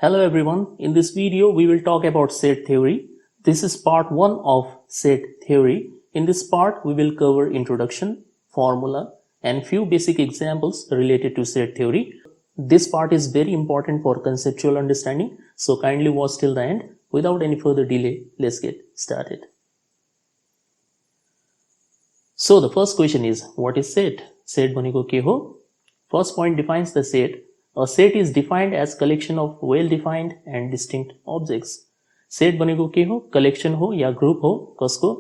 Hello everyone, in this video we will talk about set theory. This is part 1 of set theory. In this part we will cover introduction, formula and few basic examples related to set theory. This part is very important for conceptual understanding, so kindly watch till the end. Without any further delay, let's get started. So the first question is, what is set? Set भनेको के हो? First point defines the set. A set is defined as collection of well-defined and distinct objects. Set भनेको के हो? Collection हो या group हो कसको?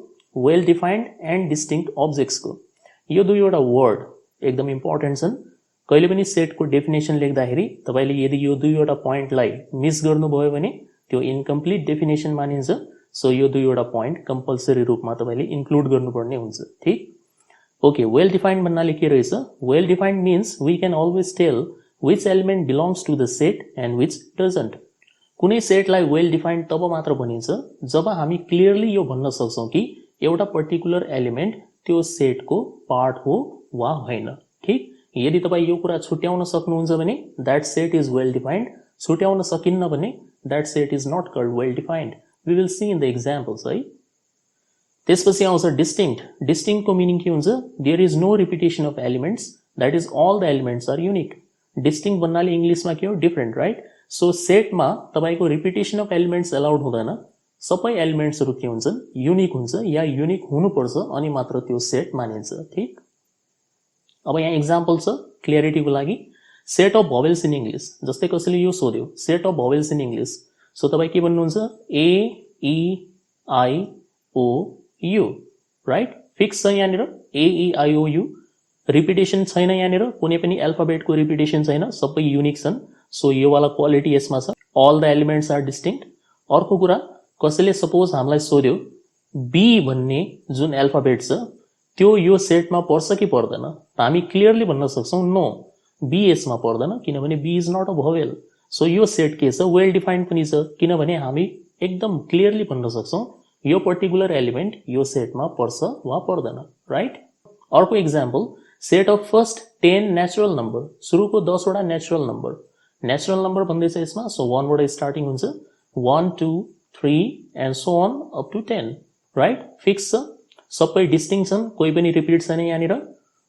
Well-defined and distinct objects को. यो दुईवटा वर्ड एकदम इम्पोर्टेन्ट छन्. कहिले पनि सेटको डेफिनेसन लेख्दाखेरि तपाईले यदि यो दुईवटा पोइन्टलाई मिस गर्नुभयो भने त्यो इनकम्प्लिट डेफिनेसन मानिन्छ. सो यो दुईवटा पोइन्ट कम्पल्सरी रूपमा तपाईले इन्क्लुड गर्नुपर्ने हुन्छ. ठीक? ओके, वेल डिफाइन्ड भन्नाले के रहेछ? Well defined means we can always tell which element belongs to the set and which doesn't. कुनै सेटलाई वेल डिफाइन्ड तब मात्र भनिन्छ जब हामी क्लियरली यो भन्न सक्छौं कि एउटा पर्टिकुलर एलिमेन्ट त्यो सेटको पार्ट हो वा होइन. ठीक? यदि तपाई यो कुरा छुट्याउन सक्नुहुन्छ भने that set is well defined. छुट्याउन सकिन्न भने that set is not called well defined. We will see in the examples, है. त्यसपछि आउँछ डिस्टिंक्ट. डिस्टिंक्ट को मिनिङ के हुन्छ? There is no repetition of elements. That is, all the elements are unique. Distinct भन्नाले इंग्लिशमा के हो? Different, right? सो सेटमा तपाईको रिपिटेसन अफ एलिमेन्ट्स अलाउड हुँदैन. सबै एलिमेन्ट्सहरु के हुन्छन्? युनिक हुन्छ या युनिक हुनुपर्छ अनि मात्र त्यो सेट मानिन्छ. ठीक? अब यहाँ एक्जाम्पल छ क्लियरिटीको लागि. Set of vowels in English. जस्तै कसैले यो सोध्यो, set of vowels in English. So तपाई के भन्नुहुन्छ? A E I O U, right? Fix छ यहाँनिर A E I O U. Repetition छैन यहाँनिर, कुनै पनि अल्फाबेटको रिपिटेसन छैन, सबै युनिक छन्. सो यो वाला क्वालिटी यसमा छ. All the elements are distinct. अर्को कुरा, कसैले सपोज हामीलाई सोध्यो बी भन्ने जुन अल्फाबेट छ त्यो यो सेटमा पर्छ कि पर्दैन? त हामी क्लियरली भन्न सक्छौं नो, बी यसमा पर्दैन किनभने B is not a vowel. So यो सेट के छ? वेल डिफाइन्ड पनि छ किनभने हामी एकदम क्लियरली भन्न सक्छौं यो पर्टिकुलर एलिमेन्ट यो सेटमा पर्छ वा पर्दैन, राइट? अर्को example, set of first 10 natural number. सुरुको 10 वटा नेचुरल नम्बर. नेचुरल नम्बर भन्दैछ यसमा. सो 1 बाट स्टार्टिङ हुन्छ. 1 2 3 and so on up to 10, right? Fix छ. सबै डिस्टिंक्ट छन्, कोही पनि रिपिट छैन यहाँनिर.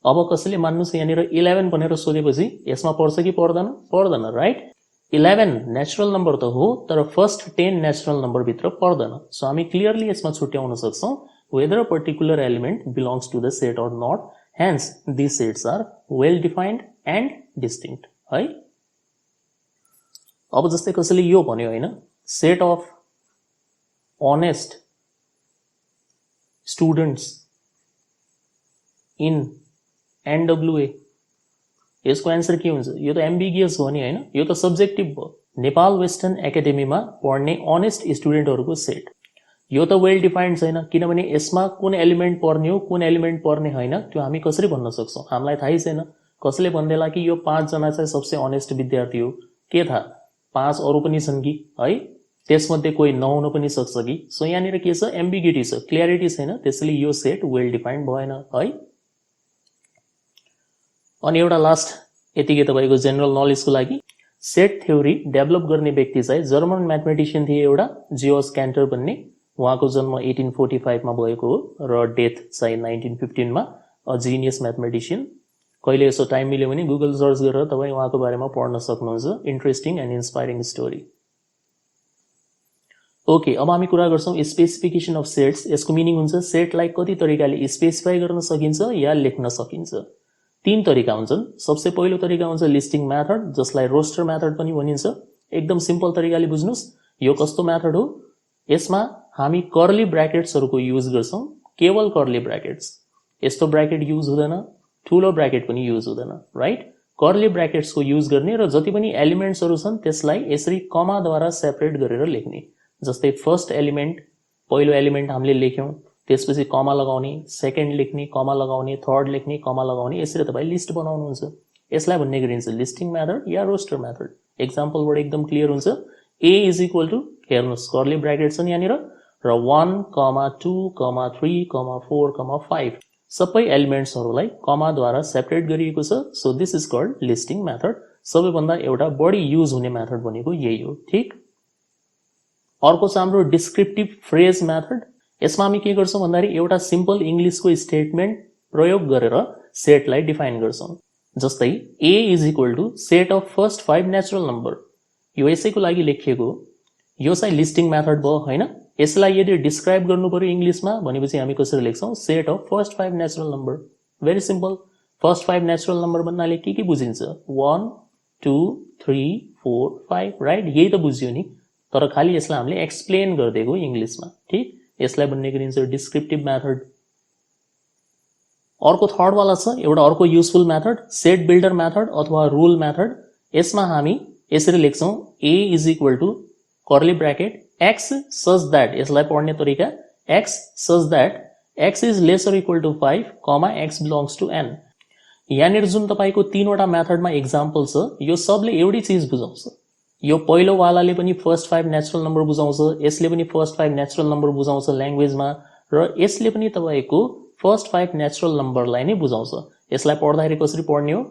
अब कसैले मान्नुस् यहाँनिर 11 भनेर सोधेपछि यसमा पर्छ कि पर्दैन? पर्दैन, राइट? 11 नेचुरल नम्बर त हो तर फर्स्ट 10 नेचुरल नम्बर भित्र पर्दैन. सो हामी क्लियरली यसमा छुट्याउन सक्छौं whether a particular element belongs to the set or not. Hence, these sets are well defined and distinct. है? अब जस्तै कसैले यो भन्यो हैन, set of honest students in NWA. यसको आन्सर के हुन्छ? यो त एम्बिगियस हो नि हैन? यो त सब्जेक्टिभ भयो. नेपाल वेस्टर्न एकाडेमीमा पढ्ने अनेस्ट स्टुडेन्टहरुको सेट. यो त वेल डिफाइन्ड छैन किनभने यसमा कुन एलिमेन्ट पर्ने हो कुन एलिमेन्ट पर्ने हैन त्यो हामी कसरी भन्न सक्छौं? हामीलाई थाहै छैन. कसैले भन्देला कि यो 5 जना चाहिँ सबसे अनेस्ट विद्यार्थी हो. के थाहा? 5 अरु पनि छन् कि, है? त्यसमध्ये कोही नहुन पनि सक्छ कि. सो यहाँनिर के छ? एम्बिग्युटी छ, क्ल्यारिटी छैन. त्यसैले यो सेट वेल डिफाइन्ड भएन, है? अनि एउटा लास्ट यतिकै तपाईको जनरल नलेजको लागि, सेट थ्योरी डेभलप गर्ने व्यक्ति चाहिँ जर्मन म्याथमेटिशियन थिए एउटा, जियोस क्यान्टर भन्ने. उहाँको जन्म 1845 मा भएको हो र डेथ चाहिँ 1915 मा. A genius mathematician. कहिले यसो टाइम मिल्यो भने गुगल सर्च गरेर तपाई उहाँको बारेमा पढ्न सक्नुहुन्छ. Interesting and inspiring story. Okay, अब हामी कुरा गर्छौं स्पेसिफिकेसन अफ सेट्स. यसको मिनिङ हुन्छ सेटलाई कति तरिकाले स्पेसिफाई गर्न सकिन्छ या लेख्न सकिन्छ. 3 तरिका हुन्छन्. सबसे पहिलो तरिका हुन्छ लिस्टिङ मेथड, जसलाई रोस्टर मेथड पनि भनिन्छ. एकदम सिम्पल तरिकाले बुझ्नुस्. यो कस्तो मेथड हो? यसमा हामी कर्ली ब्र्याकेट्सहरुको युज गर्छौं. केवल कर्ली ब्र्याकेट्स. यस्तो ब्र्याकेट युज हुँदैन, ठूलो ब्र्याकेट पनि युज हुँदैन, राइट? कर्ली ब्र्याकेट्सको युज गर्ने र जति पनि एलिमेन्ट्सहरु छन् त्यसलाई यसरी कमा द्वारा सेपरेट गरेर लेख्ने. जस्तै फर्स्ट एलिमेन्ट, पहिलो एलिमेन्ट हामीले लेख्यौं, त्यसपछि कमा लगाउने, सेकेन्ड लेख्ने, कमा लगाउने, थर्ड लेख्ने, कमा लगाउने. यसरी तपाई लिस्ट बनाउनुहुन्छ. यसलाई भन्ने गरिन्छ लिस्टिङ मेथड या रोस्टर मेथड. एक्जाम्पलबाट एकदम क्लियर हुन्छ. A is equal to, हेर्नुस् कर्ली ब्र्याकेट छन् यहाँनिर र 1, 2, 3, 4, 5 सबै एलिमेन्ट्सहरुलाई कमा द्वारा सेपरेट गरिएको छ. So this is called listing method. सबैभन्दा एउटा बढी युज हुने मेथड भनेको यही हो ठीक। अर्को छ हाम्रो डिस्क्रिप्टिभ फ्रेज मेथड। यसमा हामी के गर्छौं भन्दाखेरि एउटा सिम्पल इंग्लिशको स्टेटमेन्ट प्रयोग गरेर सेटलाई डिफाइन गर्छौं। जस्तै a is equal to set of first 5 natural number. यो यसैको लागि लेखिएको हो, यो चाहिँ लिस्टिङ मेथड भयो हैन। यसलाई यदि डिस्क्राइब गर्नु पर्यो इंग्लिशमा भनेपछि हामी कसरी लेख्छौं set of first 5 natural number. Very simple. First 5 natural number भन्नाले के बुझिन्छ 1 2 3 4 5 राइट, यही त बुझ्यो नि। तर खाली यसलाई हामीले एक्सप्लेन गर्दिएको इंग्लिशमा ठीक। यसलाई भन्ने गरिन्छ डिस्क्रिप्टिभ मेथड। अर्को थर्ड वाला छ एउटा अर्को useful method set builder method अथवा रुल मेथड। यसमा हामी यसरी लेख्छौं a is equal to curly bracket x such that, यसलाई पढ्ने तरिका x such that x is lesser equal to 5 comma x belongs to n। यहाँनिर जुन तपाईको तीनवटा मेथडमा एक्जाम्पल छ यो सबले एउटै चीज बुझाउँछ। यो पहिलो वालाले पनि फर्स्ट 5 नेचुरल नम्बर बुझाउँछ, यसले पनि फर्स्ट 5 नेचुरल नम्बर बुझाउँछ ल्याङ्ग्वेजमा, र यसले पनि तपाईको फर्स्ट 5 नेचुरल नम्बरलाई नै बुझाउँछ। यसलाई पढ्दाखेरि कसरी पढ्ने हो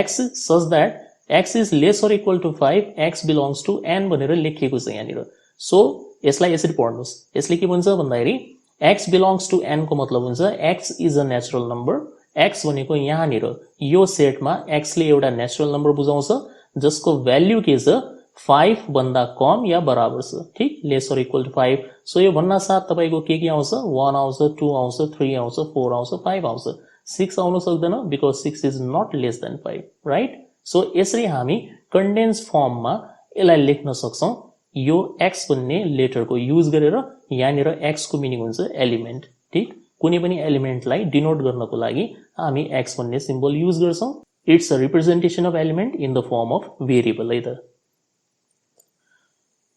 x such that x is lesser equal to 5 x belongs to n भनेर लेखिएको छ यहाँनिर। सो यसलाई यसरी पढ्नुस्। यसले के भन्छ भन्दाखेरि x बिलोंग्स टु n को मतलब हुन्छ x is a natural number. x भनेको यहाँनिर यो सेटमा x ले एउटा नेचुरल नम्बर बुझाउँछ जसको भ्याल्यु के छ 5 भन्दा कम या बराबर छ ठीक, लेसर इक्वल टु 5। सो यो भन्न साथ तपाईको के आउँछ 1 आउँछ 2 आउँछ 3 आउँछ 4 आउँछ 5 आउँछ, 6 आउन सक्दैन because 6 is not less than 5 right. So यसरी हामी कन्डेन्स फर्ममा यसलाई लेख्न सक्छौं यो x भन्ने लेटरको युज गरेर। यहाँनिर x को मिनिङ हुन्छ एलिमेन्ट ठीक। कुनै पनि एलिमेन्टलाई डिनोट गर्नको लागि हामी x भन्ने सिम्बल युज गर्छौं। It's a representation of element in the form of variable है त।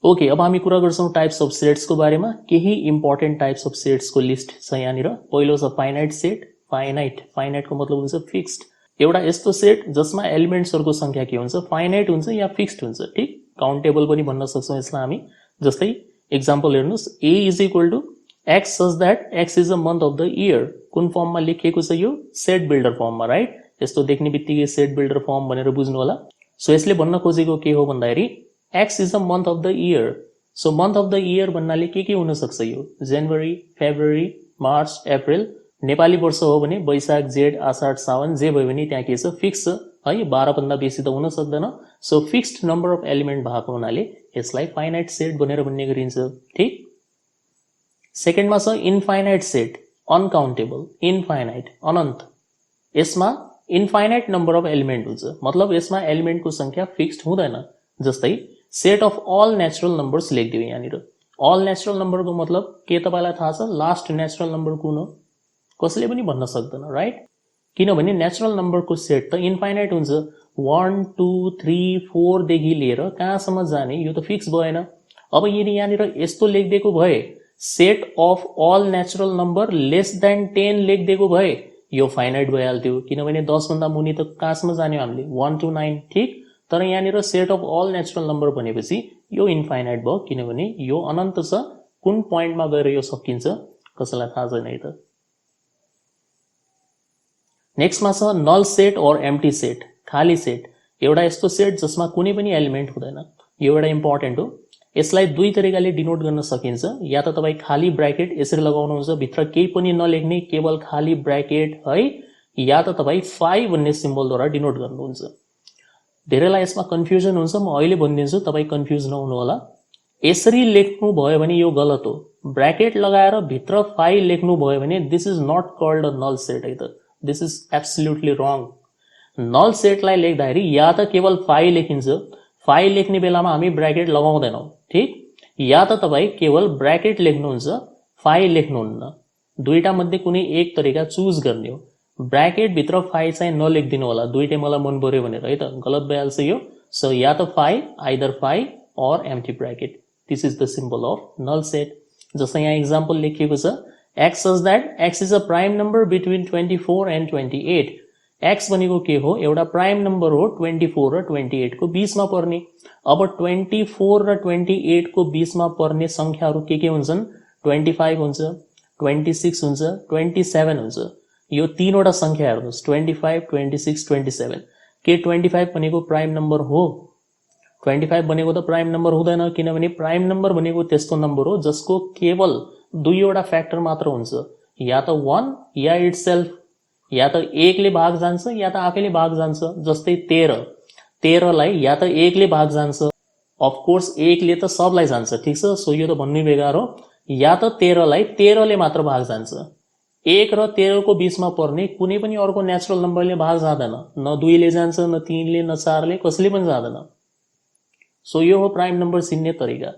ओके, अब हामी कुरा गर्छौं टाइप्स अफ सेट्स को बारेमा। केही इम्पोर्टेन्ट टाइप्स अफ सेट्स को लिस्ट छ यहाँनिर। पहिलो छ फाइनाइट सेट। फाइनाइट को मतलब हुन्छ फिक्स्ड। एउटा यस्तो सेट जसमा एलिमेन्ट्सहरुको संख्या के हुन्छ फाइनाइट हुन्छ या फिक्स्ड हुन्छ ठीक। काउन्टेबल पनि भन्न सक्छौं यसलाई हामी। जस्तै एक्जाम्पल हेर्नुस् a is equal to x such that x is a month of the year. कुन फर्ममा लेखिएको छ यो सेट बिल्डर फर्ममा राइट। यस्तो देख्ने बित्तिकै सेट बिल्डर फर्म भनेर बुझ्नु होला। सो यसले भन्न खोजेको के हो भन्दाखेरि x is a month of the year. So month of the year भन्नाले के हुन सक्छ यो जनवरी फेब्रुअरी मार्च अप्रिल। नेपाली वर्ष हो भने वैशाख जेठ आषाढ सावन जे भयो भने त्यहाँ के छ फिक्स छ है, 12 भन्दा बेसी त हुन सक्दैन। So fixed number of element भएको हुनाले यसलाई फाइनाइट सेट भनेर भन्ने गरिन्छ ठीक। सेकेन्डमा छ इन्फाइनाइट सेट अनकाउन्टेबल। इन्फाइनाइट अनन्त। यसमा इन्फाइनाइट नम्बर अफ एलिमेन्ट हुन्छ मतलब यसमा एलिमेन्टको संख्या फिक्स्ड हुँदैन। जस्तै set of all natural numbers लेखिदियो यहाँनिर। अल नेचुरल नम्बरको मतलब के तपाईलाई थाहा छ लास्ट नेचुरल नम्बर कुन हो कसैले पनि भन्न सक्दैन राइट। किनभने नेचुरल नम्बरको सेट त इन्फाइनाइट हुन्छ 1 2 3 4 देखि लिएर कहाँसम्म जाने यो त फिक्स भएन। अब यदि यहाँनिर यस्तो लेखिदिएको भए set of all natural number less than 10 लेखिदिएको भए यो फाइनाइट भइहाल्थ्यो किनभने 10 भन्दा मुनि त कहाँसम्म जाने हामीले 1 to 9 ठीक। तर यहाँनिर set of all natural number भनेपछि यो इन्फाइनाइट भयो किनभने यो अनन्त छ। कुन पोइन्टमा गएर यो सकिन्छ कसैलाई थाहा छैन है त। नेक्स्टमा छ नल सेट और एम्प्टी सेट खाली सेट। एउटा यस्तो सेट जसमा कुनै पनि एलिमेन्ट हुँदैन। यो एउटा इम्पोर्टेन्ट हो। यसलाई दुई तरिकाले डिनोट गर्न सकिन्छ। या त तपाई खाली ब्र्याकेट यसरी लगाउनुहुन्छ भित्र केही पनि नलेख्ने केवल खाली ब्र्याकेट है, या त तपाई 5 भन्ने सिम्बलद्वारा डिनोट गर्नुहुन्छ। धेरैलाई यसमा कन्फ्युजन हुन्छ, म अहिले भनिदिन्छु तपाई कन्फ्युज नहुनु होला। यसरी लेख्नु भयो भने यो गलत हो। ब्र्याकेट लगाएर भित्र 5 लेख्नु भयो भने this is not called a null set है त। This is absolutely wrong. Null सेटलाई लेख्दाखेरि या त केवल 5 लेखिन्छ, 5 लेख्ने बेलामा हामी ब्र्याकेट लगाउँदैनौं ठीक, या त तपाई केवल ब्र्याकेट लेख्नुहुन्छ 5 लेख्नुहुन्न। दुईटा मध्ये कुनै एक तरिका चुज गर्ने हो। ब्र्याकेट भित्र 5 चाहिँ नलेखिदिनु होला, दुईटै मलाई मन पर्यो भनेर है त, गलत भइहाल्छ यो। सो या त 5 either 5 or empty bracket. This is the symbol of null set. जस्तै यहाँ एक्जाम्पल लेखिएको छ x such that x is a prime number between 24 and 28। x भनेको के हो एउटा प्राइम नम्बर हो 24 र 28 को बीचमा पर्ने। अब 24 र 28 को बीचमा पर्ने संख्याहरू के हुन्छन् 25 हुन्छ 26 हुन्छ 27 हुन्छ। यो तीनवटा संख्या हेर्नुस् 25 26 27। के 25 भनेको प्राइम नम्बर हो? 25 भनेको त प्राइम नम्बर हुँदैन, किनभने प्राइम नम्बर भनेको त्यस्तो नम्बर हो जसको केवल दुईवटा फ्याक्टर मात्र हुन्छ, या त 1 या इटसेल्फ, या त 1 ले भाग जान्छ या त आफैले भाग जान्छ। जस्तै 13 लाई या त 1 ले भाग जान्छ, अफकोर्स 1 ले त सबलाई जान्छ, ठीक छ, सो यो त भन्नै बेकार हो, या त 13 लाई 13 ले मात्र भाग जान्छ। 1 र 13 को बीचमा पर्ने कुनै पनि अर्को नेचुरल नम्बरले भाग जाँदैन, न 2 ले जान्छ, न 3 ले, न 4 ले, कसैले पनि जाँदैन। सो यो हो प्राइम नम्बर चिन्ने तरिका।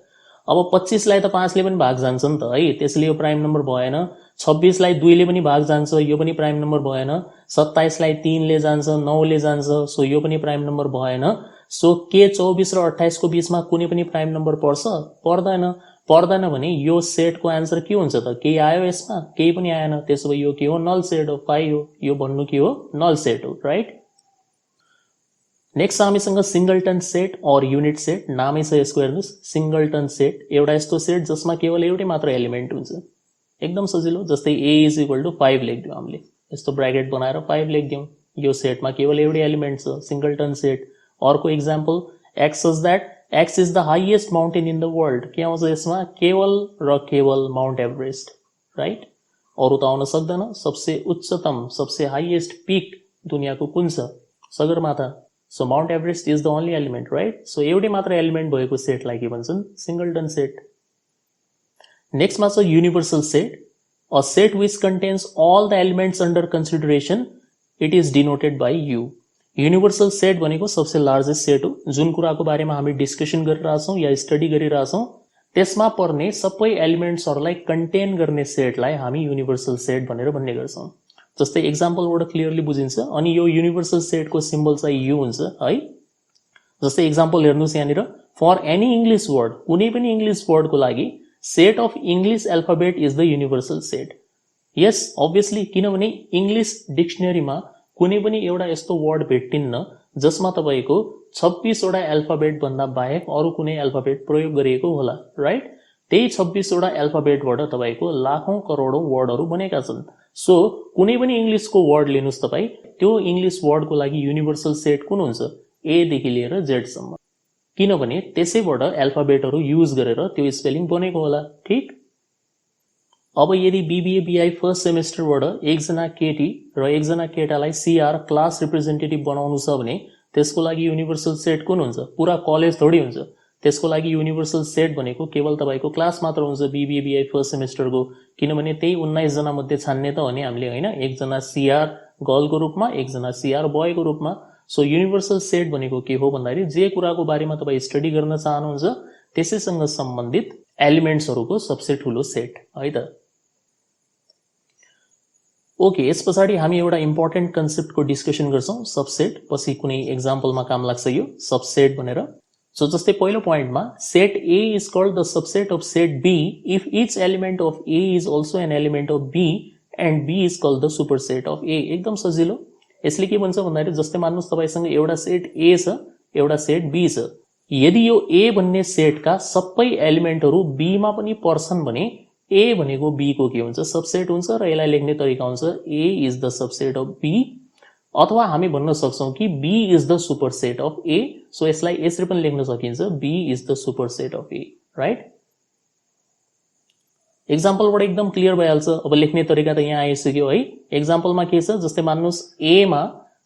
अब 25 लाई त 5 ले पनि भाग जान्छ नि त है, त्यसले यो प्राइम नम्बर भएन। 26 लाई 2 ले पनि भाग जान्छ, यो पनि प्राइम नम्बर भएन। 27 लाई 3 ले जान्छ, 9 ले जान्छ, सो यो पनि प्राइम नम्बर भएन। सो के 24 र 28 को बीचमा कुनै पनि प्राइम नम्बर पर्छ? पर्दैन भने यो सेटको आन्सर के हुन्छ त? केही आयो यसमा? केही पनि आएन, त्यसो भए यो के हो? नल सेट हो, 5 हो। यो भन्नु के हो? नल सेट हो, राइट। नेक्स्ट हामीसँग सिंगलटन सेट और युनिट सेट, नामै छ यसको, हेर्नुस्, सिंगलटन सेट, एउटा यस्तो सेट जसमा केवल एउटै मात्र एलिमेन्ट हुन्छ, एकदम सजिलो। जस्तै a = 5 लेख्दियौ, हामीले यस्तो ब्र्याकेट बनाएर 5 लेख्दियौ, यो सेटमा केवल एउटै एलिमेन्ट छ, सिंगलटन सेट। अर्को example, x such that x is the highest mountain in the world, के आउँछ यसमा? केवल र केवल माउन्ट एभरेस्ट, राइट। अरु त आउन सक्दैन। सबसे उच्चतम, सबसे हाईएस्ट पीक दुनियाँको कुन छ? Sagarmatha. So Mount Everest is the only element, right. So एउटै मात्र एलिमेन्ट भएको सेटलाई के भन्छन्? Singleton set. नेक्स्टमा छ universal set, a set which contains all the elements under consideration, it is denoted by U. Universal set भनेको सबसे लार्जेस्ट सेट हो, जुन कुराको बारेमा हामी डिस्कसन गरिरहेछौँ या स्टडी गरिरहेछौँ त्यसमा पर्ने सबै एलिमेन्ट्सहरूलाई कन्टेन गर्ने सेटलाई हामी युनिभर्सल सेट भनेर भन्ने गर्छौँ। जस्तै एक्जाम्पलबाट क्लियरली बुझिन्छ। अनि यो युनिभर्सल सेटको सिम्बल चाहिँ यु हुन्छ है। जस्तै एक्जाम्पल हेर्नुस् यहाँनिर, फर एनी इङ्ग्लिस वर्ड, कुनै पनि इङ्ग्लिस वर्डको लागि set of English alphabet is the universal set. Yes, obviously, किनभने इङ्ग्लिस डिक्सनरीमा कुनै पनि एउटा यस्तो वर्ड भेट्टिन्न जसमा तपाईँको 26 वटा एल्फाबेट भन्दा बाहेक अरू कुनै एल्फाबेट प्रयोग गरिएको होला, राइट। त्यही 26 वटा एल्फाबेटबाट तपाईँको लाखौं करोडौं वर्डहरू बनेका छन्। सो कुनै पनि इङ्ग्लिसको वर्ड लिनुस् तपाईँ, त्यो इङ्ग्लिस वर्डको लागि युनिभर्सल सेट कुन हुन्छ? ए देखि लिएर जेड सम्म, किनभने त्यसैबाट एल्फाबेटहरू युज गरेर त्यो स्पेलिङ बनेको होला, ठीक। अब यदि बीबीए बीआई फर्स्ट सेमेस्टरबाट एकजना केटी र एकजना केटालाई सीआर क्लास रिप्रेजेन्टेटिभ बनाउनु छ भने त्यसको लागि युनिभर्सल सेट कुन हुन्छ? पुरा कलेज थोडी हुन्छ। त्यसको लागि युनिभर्सल सेट भनेको केवल तपाईको क्लास मात्र हुन्छ बीबीए बीआई फर्स्ट सेमेस्टरको, किनभने त्यही 19 जना मध्ये छान्ने त हो नि हामीले, हैन। एकजना सीआर गर्लको रूपमा, एकजना सीआर बोयको रूपमा। सो युनिभर्सल सेट भनेको के हो भन्दाखेरि जे कुराको बारेमा तपाईँ स्टडी गर्न चाहनुहुन्छ त्यसैसँग सम्बन्धित एलिमेन्ट्सहरूको सबसे ठूलो सेट है त। ओके, यस पछाडि हामी एउटा इम्पोर्टेन्ट कन्सेप्टको डिस्कसन गर्छौं, सबसेट। पछि कुनै एक्जाम्पलमा काम लाग्छ यो सबसेट भनेर। सो जस्तै पहिलो पोइन्टमा, set A is called the subset of set B if each element of A is also an element of B and B is called the superset of A. एकदम सजिलो। यसले के भन्छ भन्दाखेरि जस्तै मान्नुस् तपाईसँग एउटा सेट ए छ, एउटा सेट बी छ। यदि यो ए भन्ने सेटका सबै एलिमेन्टहरू बी मा पनि पर्छन् भने ए भनेको बी को के हुन्छ? सबसेट हुन्छ। र यसलाई लेख्ने तरिका हुन्छ A is the subset of B, अथवा हामी भन्न सक्छौं कि B is the superset of A. So यसलाई यसरी पनि लेख्न सकिन्छ, B is the superset of A, right. एक्जाम्पलबाट एकदम क्लियर भइहाल्छ। अब लेख्ने तरिका त यहाँ आइसक्यो है। एक्जाम्पलमा के छ, जस्तै मान्नुस् ए मा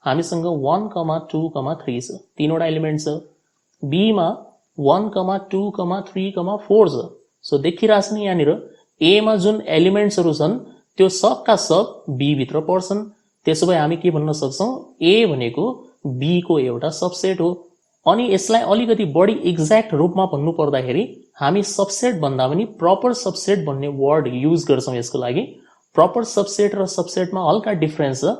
हामीसँग 1, 2, 3 छ, तीनवटा एलिमेन्ट छ। बी मा 1, 2, 3, 4 छ। सो देखिरहेछ नि यहाँनिर ए मा जुन एलिमेन्ट्सहरू छन् त्यो सबका सब बी भित्र पर्छन्। त्यसो भए हामी के भन्न सक्छौं? ए भनेको बी को एउटा सबसेट हो। अनि यसलाई अलिकति बढी एक्ज्याक्ट रूपमा भन्नु पर्दाखेरि हामी सबसेट भन्दा पनि प्रपर सबसेट भन्ने वर्ड युज गर्छौं यसको लागि। प्रपर सबसेट र सबसेटमा हल्का डिफरेन्स छ।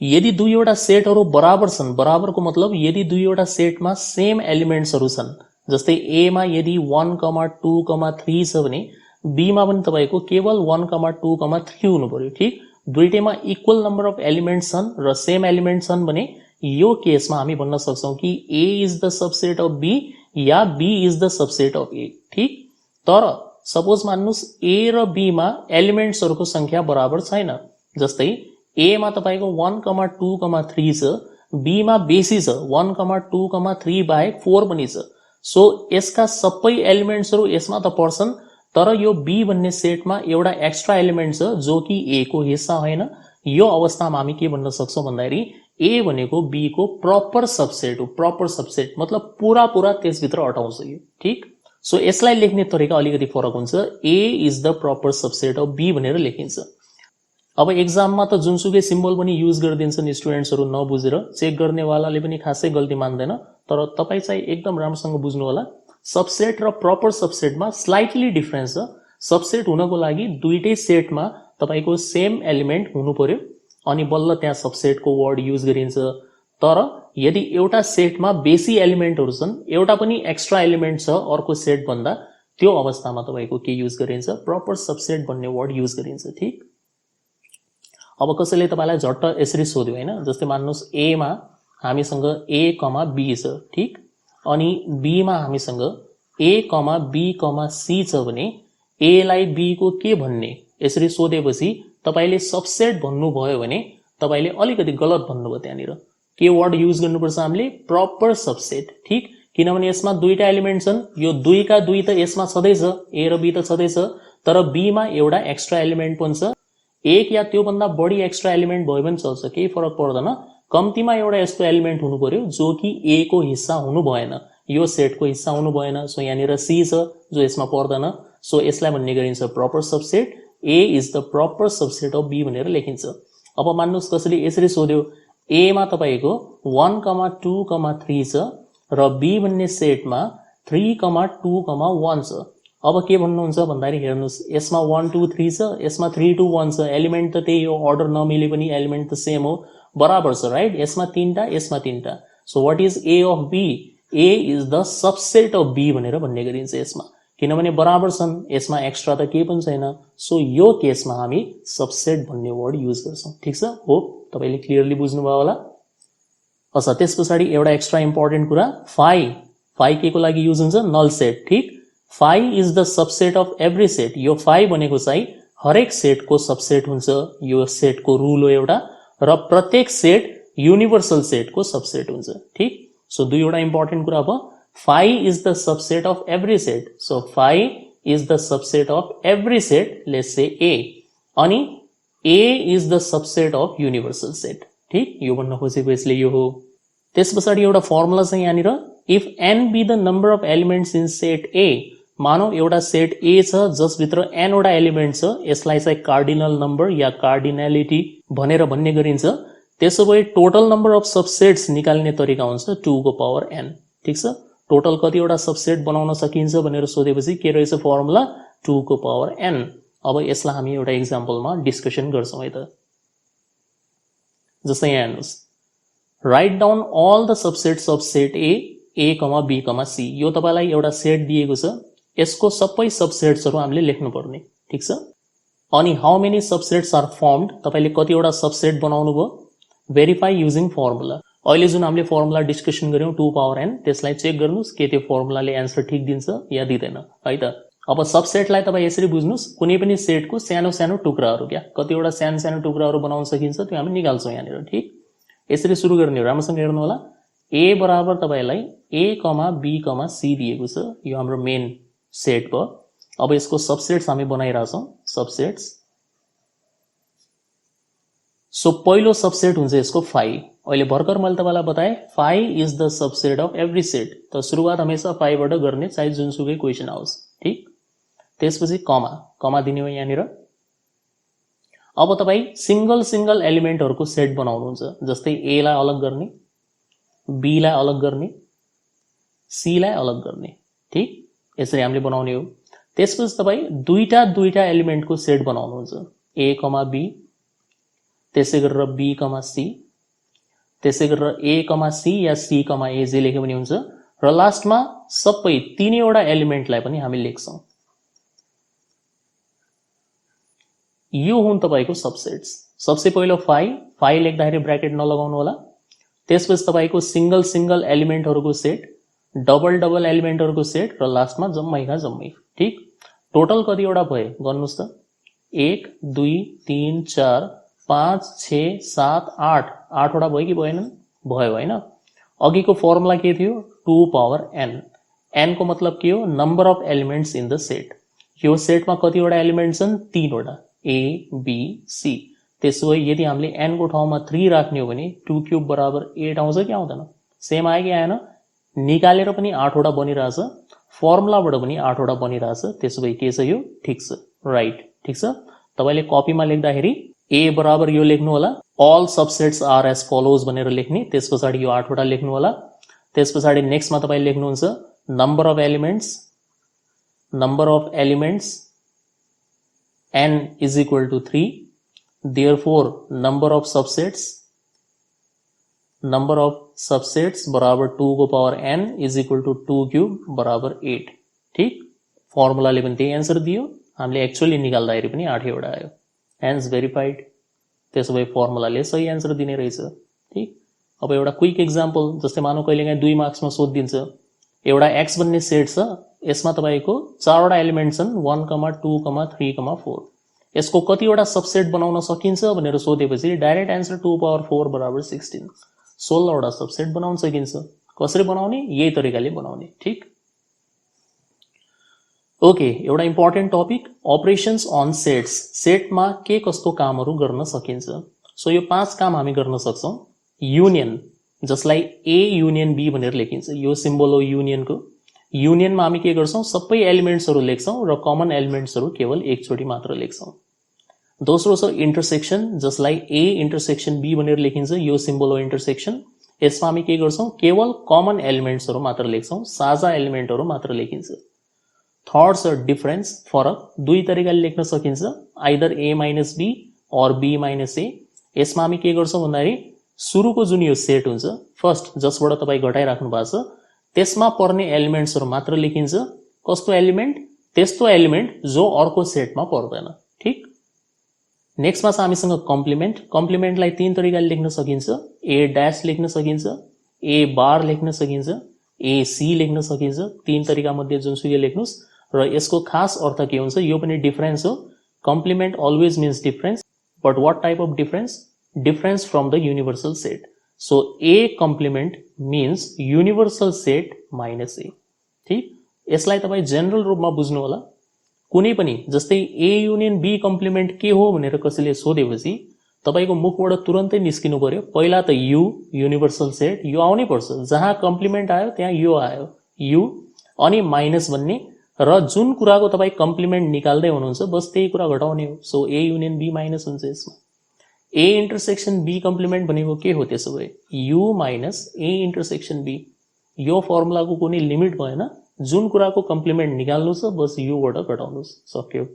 यदि दुईवटा सेटहरू बराबर छन्, बराबरको मतलब यदि दुईवटा सेटमा सेम एलिमेन्ट्सहरू छन्, जस्तै ए मा यदि 1, 2, 3 छ भने बी मा पनि तपाईको केवल 1, 2, 3 हुनु पर्यो, ठीक। दुईटैमा इक्वल नम्बर अफ एलिमेन्ट्स छन् र सेम एलिमेन्ट छन् भने यो केसमा हामी भन्न सक्छौं कि A is the subset of B या B is the subset of A, ठीक। तर सपोज मान्नुस् ए र बी मा एलिमेन्ट्सहरूको संख्या बराबर छैन। जस्तै ए मा तपाईको 1, 2, 3 छ बी मा बेसी छ 1,2,3 बाहेक 4 पनि छ। सो यसका सबै एलिमेन्ट्सहरु यसमा त पर्छन्, तर यो बी भन्ने सेटमा एउटा एक्स्ट्रा एलिमेन्ट छ जो कि ए को हिस्सा होइन। यो अवस्थामा हामी के भन्न सक्छौं भन्दाखेरि ए भनेको बी को प्रपर सबसेट हो। प्रपर सबसेट मतलब पूरा त्यसभित्र अटाउँछ यो, ठीक। सो यसलाई लेख्ने तरिका अलिकति फरक हुन्छ। A is the proper subset of B भनेर लेखिन्छ। अब एक्जाममा त जुनसुकै सिम्बल पनि युज गरिदिन्छन् स्टुडेन्ट्सहरु नबुझेर, चेक गर्नेवालाले पनि खासै गल्ती मान्दैन, तर तपाई चाहिँ एकदम राम्रोसँग बुझ्नु होला। सबसेट र प्रपर सबसेटमा स्लाइटली डिफरेन्स छ। सबसेट हुनको लागि दुईटै सेटमा तपाईको सेम एलिमेन्ट हुनु पर्यो अनि बल्ल त्यहाँ सबसेटको वर्ड युज गरिन्छ। तर यदि एउटा सेटमा बेसी एलिमेन्टहरु छन्, एउटा पनि एक्स्ट्रा एलिमेन्ट छ अर्को सेट भन्दा, त्यो अवस्थामा तपाईको के युज गरिन्छ, प्रपर सबसेट भन्ने वर्ड युज गरिन्छ, ठीक। अब कसैले तपाईलाई झट्ट यसरी सोध्यो हैन, जस्तै मान्नुस् ए मा हामीसँग a, b छ, ठीक। अनि b मा हामीसँग a, b, c छ भने a लाई b को के भन्ने यसरी सोधेपछि तपाईले सबसेट भन्नुभयो भने तपाईले अलिकति गलत भन्नुभयो। त्यहाँनिर के वर्ड युज गर्नुपर्छ हामीले, प्रपर सबसेट, ठीक। किनभने यसमा दुईटा एलिमेन्ट छन्, यो 2 का 2 त यसमा छँदैछ, a र b त छँदैछ, तर b मा एउटा एक्स्ट्रा एलिमेन्ट पनि छ। एक या त्यो भन्दा बढी एक्स्ट्रा एलिमेन्ट भयो भने चल्छ, केही फरक पर्दैन। कम्तीमा एउटा यस्तो एलिमेन्ट हुनु पर्यो जो कि ए को हिस्सा हुनु भएन, यो सेटको हिस्सा हुनु भएन। सो यहाँनिर सी छ जो यसमा पर्दैन। सो यसलाई भन्ने गरिन्छ proper subset. A is the proper subset of B भनेर लेखिन्छ। अब मान्नुस् कसैले यसरी सोध्यो, ए मा तपाईको 1,2,3 छ र बी भन्ने सेटमा 3,2,1 छ। अब के भन्नुहुन्छ भन्दाखेरि हेर्नुस्, यसमा 1 2 3 छ, यसमा 3 2 1 छ। एलिमेन्ट त त्यही हो, अर्डर नमिले पनि एलिमेन्ट त सेम हो, बराबर छ, राइट। यसमा 3टा, यसमा 3टा। So what is A of B, A is the subset of B भनेर भन्ने गरिन्छ यसमा, किनभने बराबर छन्, यसमा एक्स्ट्रा त केही पनि छैन। सो यो केसमा हामी सबसेट भन्ने वर्ड युज गर्छौं, ठीक छ। होप तपाईले क्लियरली बुझ्नुभयो होला। अच्छा, त्यसपछि एउटा एक्स्ट्रा इम्पोर्टेन्ट कुरा, फाइ के को लागि युज हुन्छ, नल सेट, ठीक। Phi is the subset of every set. यो फाइ भनेको चाहिँ हरेक सेटको सबसेट हुन्छ, यो सेटको रुल हो एउटा, र प्रत्येक सेट युनिभर्सल सेटको सबसेट हुन्छ, ठीक। सो दुईवटा इम्पोर्टेन्ट कुरा भयो। Phi is the subset of every set. So phi is the subset of every set, let's say A, अनि A is the subset of universal set, ठीक। यो भन्न खोजेको यसले यो हो। त्यसपछि एउटा फर्मुला छ यहाँनिर, if n be the number of elements in set A. मानौ एउटा सेट ए छ जसभित्र n वटा एलिमेन्ट छ, यसलाई चाहिँ कार्डिनल नम्बर या कार्डिनलिटी भनेर भन्ने गरिन्छ। त्यसो भए टोटल नम्बर अफ सबसेट्स निकाल्ने तरिका हुन्छ 2 को पावर n, ठीक छ। टोटल कतिवटा सबसेट बनाउन सकिन्छ भनेर सोधेपछि के रहेछ फर्मुला, 2 को पावर n। अब यसलाई हामी एउटा एक्जाम्पलमा डिस्कसन गर्छौं है त। जस्तै यहाँ हेर्नुस्, write down all the subsets of set A, b, c। यो तपाईलाई एउटा सेट दिएको छ, यसको सबै सबसेट्सहरु हामीले लेख्नु पर्ने, ठीक छ। अनि how many subsets are formed, तपाईले कतिवटा सबसेट बनाउनु भयो, भेरिफाई युजिङ फर्मुला। अहिले जुन हामीले फर्मुला डिस्कसन गर्यौं 2 पावर n, त्यसलाई चेक गर्नुस् के त्यो फर्मुलाले एन्सर ठीक दिन्छ या दिदैन है त। अब सबसेटलाई तपाई यसरी बुझ्नुस्, कुनै पनि सेटको सानो सानो टुक्राहरु, क्या कतिवटा सानो सानो टुक्राहरु बनाउन सकिन्छ, त्यो हामी निकाल्छौं यहाँनिर, ठीक। यसरी सुरु गर्ने हो, राम्रोसँग हेर्नु होला। ए बराबर तपाईलाई a, b, c दिएको छ, यो हाम्रो मेन सेट भयो। अब यसको सबसेट्स हामी बनाइराछौं, सबसेट्स। सो पहिलो सबसेट हुन्छ यसको फाइ। अहिले भर्खर मैले तपाईलाई बताए phi is the subset of every set. त सुरुवात हमेशा फाइबाट गर्ने, चाहे जुनसुकै क्वेशन आओस्, ठीक। त्यसपछि कमा दिने हो यहाँनिर। अब तपाई सिंगल एलिमेन्टहरुको सेट बनाउनुहुन्छ, जस्तै ए लाई अलग गर्ने, बी लाई अलग गर्ने, सी लाई अलग गर्ने, ठीक। यसरी हामीले बनाउने हो। त्यसपछि तपाई दुईटा एलिमेन्टको सेट बनाउनुहुन्छ, a, b, त्यसै गरेर b, c, त्यसै गरेर a, c yeah c, a जे लेख्यो भने हुन्छ। र लास्टमा सबै तीनैवटा एलिमेन्टलाई पनि हामी लेख्छौं। यो हुन् तपाईको सबसेट्स। सबसे पहिलो फाइ लेख्दाखेरि ब्र्याकेट नलगाउनु होला। त्यसपछि तपाईको सिंगल एलिमेन्टहरुको सेट, डबल एलिमेन्टहरुको सेट, र लास्टमा जम्मैका जम्मै, ठीक। टोटल कतिवटा भयो गर्नुस् त, 1 2 3 4 5 6 7 8 8 वटा भयो कि भएनन्, भयो हैन। अघिको फर्मुला के थियो 2 पावर n, n को मतलब के हो number of elements in the set. यो सेटमा कतिवटा एलिमेन्ट्स छन् 3 वटा a b c। त्यसो भए यदि हामीले n को ठाउँमा 3 राख्ने हो भने 2 क्यूब बराबर 8 आउँछ कि आउँदैन? सेम आयो कि आएन? निकालेर पनि 8 वटा बनिरहेछ, फर्मुलाबाट पनि 8 वटा बनिरहेछ। त्यसो भए के छ यो? ठीक छ, राइट, ठीक छ। तपाईले कपीमा लेख्दाखेरि a बराबर यो लेख्नु होला, all subsets are as follows भनेर लेख्ने, त्यसपछि यो 8 वटा लेख्नु होला। त्यसपछि नेक्स्टमा तपाईले लेख्नुहुन्छ number of elements n is equal to 3, therefore number of subsets बराबर 2 को power n is equal to 2 cube बराबर 8। ठीक, फर्मुलाले पनि त्यही एन्सर दियो, हामीले एक्चुअली निकाल्दाखेरि पनि 8 वटा आयो, हेन्स भेरिफाइड। त्यसो भए फर्मुलाले सही एन्सर दिने रहेछ। ठीक, अब एउटा क्विक एक्जाम्पल, जस्तै मानौ कहिलेकाहीँ 2 मार्क्समा सोधिदिन्छ, एउटा x भन्ने सेट छ, यसमा तपाईको 4 वटा एलिमेन्ट छन् 1, 2, 3, 4। यसको कतिवटा सबसेट बनाउन सकिन्छ भनेर सोधेपछि डाइरेक्ट एन्सर 2 पावर 4 बराबर 16, 16 वटा सबसेट बनाउन सकिन्छ। कसरी बनाउने? यही तरिकाले बनाउने। ठीक, ओके, एउटा important topic operations on sets. सेटमा के कस्तो कामहरू गर्न सकिन्छ? सो यो 5 काम हामी गर्न सक्छौं। युनियन, जसलाई ए युनियन बी भनेर लेखिन्छ, यो सिम्बल हो युनियनको। युनियनमा हामी के गर्छौं? सबै एलिमेन्ट्सहरू लेख्छौं र कमन एलिमेन्ट्सहरू केवल एकचोटि मात्र लेख्छौं। दोस्रो छ इन्टरसेक्सन, जसलाई ए इन्टरसेक्सन बी भनेर लेखिन्छ, यो सिम्बल हो इन्टरसेक्सन। यसमा हामी के गर्छौं? केवल कमन एलिमेन्ट्सहरू मात्र लेख्छौं, साझा एलिमेन्टहरू मात्र लेखिन्छ। थर्ड छ डिफरेन्स, फरक। दुई तरिकाले लेख्न सकिन्छ, आइदर a माइनस बी और b माइनस a। यसमा हामी के गर्छौं भन्दाखेरि सुरुको जुन यो सेट हुन्छ, फर्स्ट जसबाट तपाईं घटाइराख्नु भएको छ, त्यसमा पर्ने एलिमेन्ट्सहरू मात्र लेखिन्छ। कस्तो एलिमेन्ट? त्यस्तो एलिमेन्ट जो अर्को सेटमा पर्दैन। ठीक, नेक्स्टमा छ हामीसँग कम्प्लिमेन्ट। कम्प्लिमेन्टलाई 3 तरिकाले लेख्न सकिन्छ, a ड्याश लेख्न सकिन्छ, a बार लेख्न सकिन्छ, a c लेख्न सकिन्छ। 3 तरिका मध्ये जुनसुकै लेख्नुस्। र यसको खास अर्थ के हुन्छ? यो पनि डिफरेन्स हो। Complement always means difference, but what type of difference? Difference from the universal set. So a complement means universal set minus a। ठीक, यसलाई तपाईं जनरल रूपमा बुझ्नु होला। कुनै पनि जस्तै a युनियन b कम्प्लिमेन्ट के हो भनेर कसैले सोधेपछि तपाईको मुखबाट तुरन्तै निस्किनु पर्यो, पहिला त u युनिभर्सल सेट, यो आउनै पर्छ। जहाँ कम्प्लिमेन्ट आयो त्यहाँ यो आयो, u, अनि माइनस भन्ने, र जुन कुराको तपाईं कम्प्लिमेन्ट निकाल्दै हुनुहुन्छ बस त्यही कुरा घटाउने हो। So a union b minus हुन्छ यसमा। a इन्टरसेक्सन b कम्प्लिमेन्ट भनेको के हो? त्यसो भए u minus a intersection b। यो फर्मुलाको कुनै लिमिट भएन, जुन कुराको कम्प्लिमेन्ट निकाल्नु छ बस u बाट घटाउनुस्, सक्यो।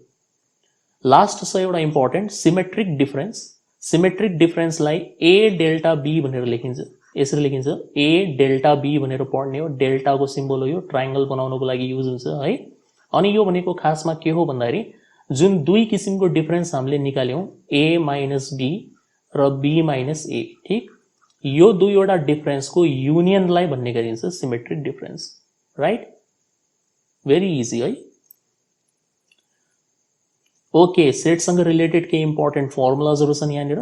लास्ट छ एउटा इम्पोर्टेन्ट सिमेट्रिक डिफरेन्स। सिमेट्रिक डिफरेन्सलाई a डेल्टा b भनेर लेखिन्छ। यसरी लेखिन्छ, a डेल्टा b भनेर पढ्ने हो। डेल्टाको सिम्बल हो यो, ट्रायंगल बनाउनको लागि युज हुन्छ है। अनि यो भनेको खासमा के हो भन्दाखेरि जुन दुई किसिमको डिफरेन्स हामीले निकाल्यौं, a माइनस b र b माइनस a। ठीक, यो दुईवटा डिफरेन्सको युनियनलाई भन्ने गरिन्छ symmetric difference, right? Very easy है। ओके, सेटसँग रिलेटेड केही इम्पोर्टेन्ट फर्मुलाजहरू छन् यहाँनिर।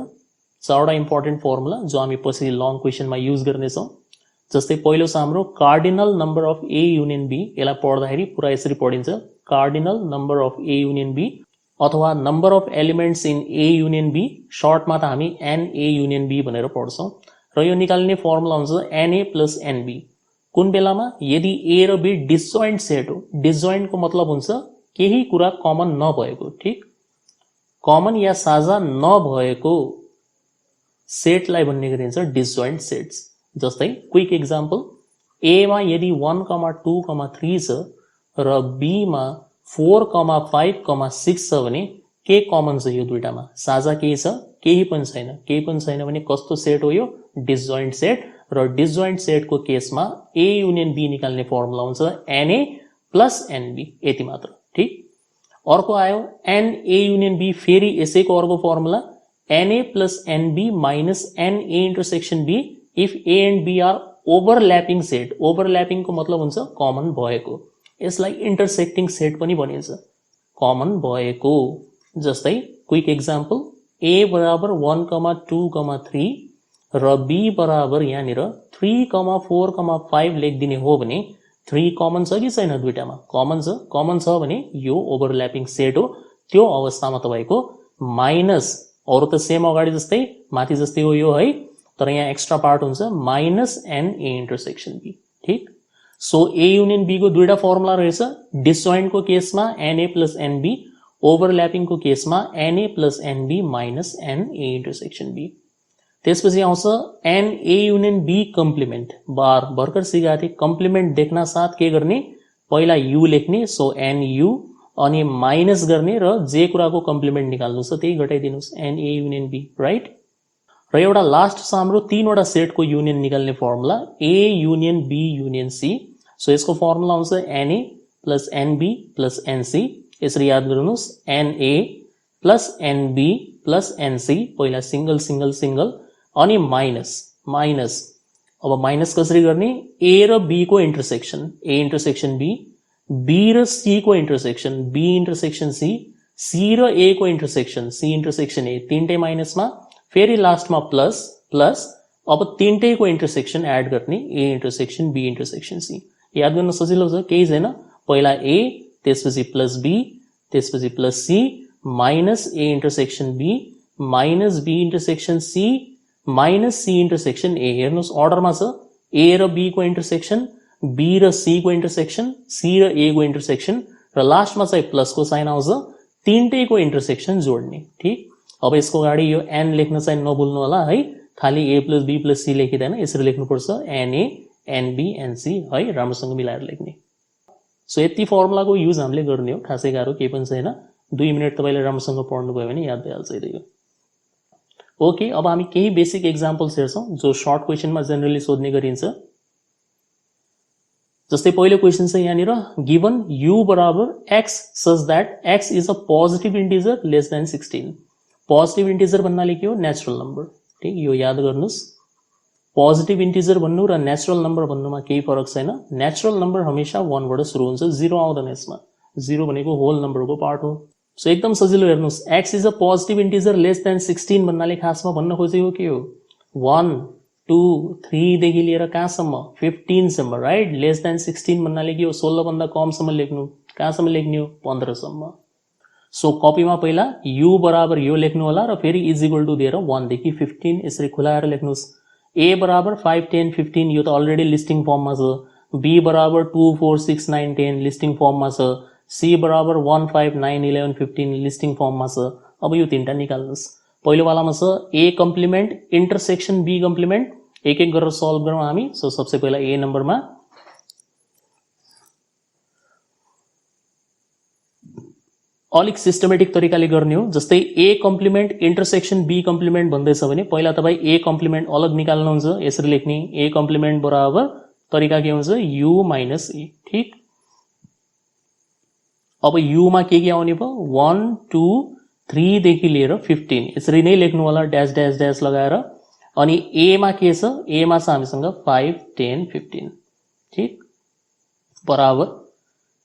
4 वटा इम्पोर्टेन्ट फर्मुला जो हामी पछि लङ क्वेसनमा युज गर्नेछौं। जस्तै पहिलो छ हाम्रो cardinal number of a union b। यसलाई पढ्दाखेरि पुरा यसरी पढिन्छ, cardinal number of a union b, अथवा number of elements in a union b। सर्टमा त हामी na युनियन b भनेर पढ्छौं। र यो निकाल्ने फर्मुला हुन्छ na प्लस nb। कुन बेलामा? यदि a र b डिसजोइन्ट सेट हो। डिसजोइन्टको मतलब हुन्छ केही कुरा कमन नभएको। ठीक, कमन या साझा नभएको सेटलाई भन्ने गरिन्छ डिसजोइन्ट सेट्स। जस्तै क्विक एक्जाम्पल, a मा यदि 1, 2, 3 छ र b मा 4, 5, 6 छ भने के कमन छ यो दुईटामा? साझा केही छ? केही पनि छैन। केही पनि छैन भने कस्तो सेट हो यो? Disjoint set. र डिसजोइन्ट सेटको केसमा a युनियन b निकाल्ने फर्मुला हुन्छ na प्लस nb, यति मात्र। ठीक, अर्को आयो na युनियन b, फेरि यसैको अर्को formula na plus nb minus na intersection b if a and b are overlapping set. Overlapping को मतलब हुन्छ कमन भएको। यसलाई इन्टरसेक्टिङ सेट पनि भनिन्छ, कमन भएको। जस्तै क्विक एक्जाम्पल, a बराबर 1, 2, 3 र बी बराबर यहाँनिर 3,4,5 लेखिदिने हो भने 3 कमन छ कि छैन दुईटामा? कमन छ भने यो ओभरल्यापिङ सेट हो। त्यो अवस्थामा तपाईँको माइनस, अरू त सेम अगाडि जस्तै माथि जस्तै हो यो है, तर यहाँ एक्स्ट्रा पार्ट हुन्छ minus N A intersection B. ठिक, सो ए युनियन बी को दुईटा फर्मुला रहेछ। डिसजोइन्टको केसमा एनए प्लस एनबी, ओभरल्यापिङको केसमा NA plus NB minus N A intersection B. त्यसपछि आउँछ N A union B complement. भर्खर सिकाएको थिएँ, कम्प्लिमेन्ट देख्न साथ के गर्ने, पहिला यु लेख्ने, सो एन यु, अनि माइनस गर्ने र जे कुराको कम्प्लिमेन्ट निकाल्नु छ त्यही घटाइदिनुस्, n A union B, right. र एउटा लास्ट छ हाम्रो तीनवटा सेटको युनियन निकाल्ने formula A union B union C. So यसको फर्मुला हुन्छ n A plus n B plus n C. यसरी याद गर्नुहोस्, n A plus n B plus n C, पहिला सिंगल सिंगल सिंगल, अनि माइनस। अब माइनस कसरी गर्ने, ए र बी को इन्टरसेक्सन, ए इन्टरसेक्सन बी र सी को इन्टरसेक्सन, बी इन्टरसेक्सन सी र ए को इन्टरसेक्सन, सी इन्टरसेक्सन ए, तीनटै माइनसमा, फेरि लास्टमा प्लस, अब तीनटैको इन्टरसेक्सन एड गर्ने, A intersection B intersection C. याद गर्न सजिलो छ, केही छैन, पहिला ए, त्यसपछि प्लस बी, त्यसपछि plus C, minus A intersection B, minus B intersection C, minus C intersection A. हेर्नुहोस् अर्डरमा छ, ए र बी को इन्टरसेक्सन, बी र सी को इन्टरसेक्सन, सी र ए को इन्टरसेक्सन, र लास्टमा चाहिँ प्लसको साइन आउँछ, तीनटैको इन्टरसेक्सन जोड्ने। ठिक, अब यसको अगाडि यो एन लेख्न चाहिँ नभुल्नु होला है, खाली ए प्लस बी प्लस सी लेखिँदैन, यसरी लेख्नुपर्छ एनए एनबी एनसी है, राम्रोसँग मिलाएर लेख्ने। सो यति फर्मुलाको युज हामीले गर्ने हो, खासै गाह्रो केही पनि छैन। 2 मिनट तपाईँले राम्रोसँग पढ्नुभयो भने याद भइहाल्छ यो। ओके, अब हामी केही बेसिक एक्जाम्पल्स हेर्छौँ जो सर्ट क्वेसनमा जेनरली सोध्ने गरिन्छ। जस्तै पहिलो क्वेसन छ यहाँनिर, गिवन यु बराबर x such that x is a positive integer less than 16। Positive integer भन्नाले के हो, नेचुरल नम्बर। ठिक, यो याद गर्नुहोस्, पोजिटिभ इन्टिजर भन्नु र नेचुरल नम्बर भन्नुमा केही फरक छैन। नेचुरल नम्बर हमेशा 1 बाट सुरु हुन्छ, 0 आउँदैन यसमा, 0 भनेको होल नम्बरको पार्ट हो। सो एकदम सजिलो, हेर्नुहोस्, x is a positive integer less than 16 भन्नाले खासमा भन्न खोजेको के हो, 1 2 3 देखि लिएर कहाँसम्म, 15 सम्म, राइट। लेस देन 16 भन्नाले के हो, 16 भन्दा कमसम्म लेख्नु, कहाँसम्म लेख्ने हो, 15 सम्म। सो कपीमा पहिला यु बराबर यो लेख्नु होला र फेरि इज इक्वल टु दिएर 1 देखि 15 यसरी खुलाएर लेख्नुहोस्। ए बराबर 5 10 15 यो त अलरेडी लिस्टिङ फर्ममा छ, बी बराबर 2 4 6 9 10 लिस्टिङ फर्ममा छ, सी बराबर 1 5 9 11 15 लिस्टिङ फर्ममा छ। अब यो तीनटा निकाल्नुहोस्। पहिलोवालामा छ ए कम्प्लिमेन्ट इन्टरसेक्सन बी कम्प्लिमेन्ट, एक एक गरेर सल्भ गरौँ हामी। सो सबसे पहिला ए नम्बरमा अलिक सिस्टमेटिक तरिकाले गर्ने हो। जस्तै ए कम्प्लिमेन्ट इन्टरसेक्सन बी कम्प्लिमेन्ट भन्दैछ भने पहिला तपाईँ ए कम्प्लिमेन्ट अलग निकाल्नुहुन्छ, यसरी लेख्ने, ए कम्प्लिमेन्ट बराबर तरिका के हुन्छ, यु माइनस ए। ठिक, अब युमा के आउने भयो, 1 2 3 देखि लिएर 15 यसरी नै लेख्नु होला, ड्यास ड्यास ड्यास लगाएर। अनि एमा के छ, एमा छ हामीसँग 5 10 15। ठिक, बराबर,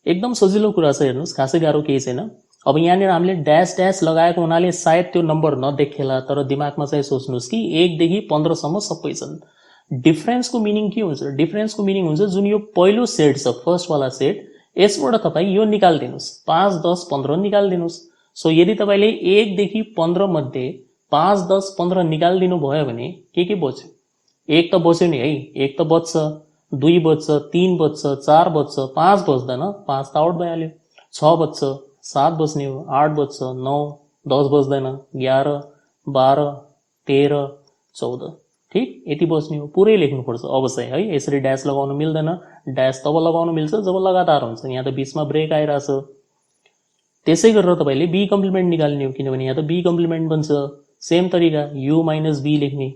एकदम सजिलो कुरा छ, हेर्नुहोस्, खासै गाह्रो केही छैन। अब यहाँनिर हामीले ड्यास ड्यास लगाएको हुनाले सायद त्यो नम्बर नदेखेला, तर दिमागमा चाहिँ सोच्नुहोस् कि 1 देखि 15 सम्म सबै छन्। डिफरेन्सको मिनिङ के हुन्छ, डिफरेन्सको मिनिङ हुन्छ जुन यो पहिलो सेट छ, फर्स्टवाला सेट, यसबाट तपाईँ यो निकाल्दिनुहोस्, 5 10 15 निकाल्दिनुहोस्। सो यदि तपाईँले 1 देखि 15 मध्ये 5 10 15 निकालिदिनु भयो भने के बच्यो, 1 त बच्यो नि है, 1 त बच्छ, 2 बच्छ, 3 बच्छ, 4 बच्छ, 5 बच्दैन, 5 त आउट भइहाल्यो, 6 बच्छ, 7 बच्ने हो, 8 बच्छ, 9 10 बच्दैन, 11 12 13 14। ठिक, यति बच्ने हो, पुरै लेख्नुपर्छ। अब चाहिँ है यसरी ड्यास लगाउनु मिल्दैन, ड्यास तब लगाउनु मिल्छ जब लगातार हुन्छ, यहाँ त बीचमा ब्रेक आइरहेछ। त्यसै गरेर तपाईँले बी कम्प्लिमेन्ट निकाल्ने हो, किनभने यहाँ त बी कम्प्लिमेन्ट बन्छ। सेम तरिका यु माइनस बी लेख्ने,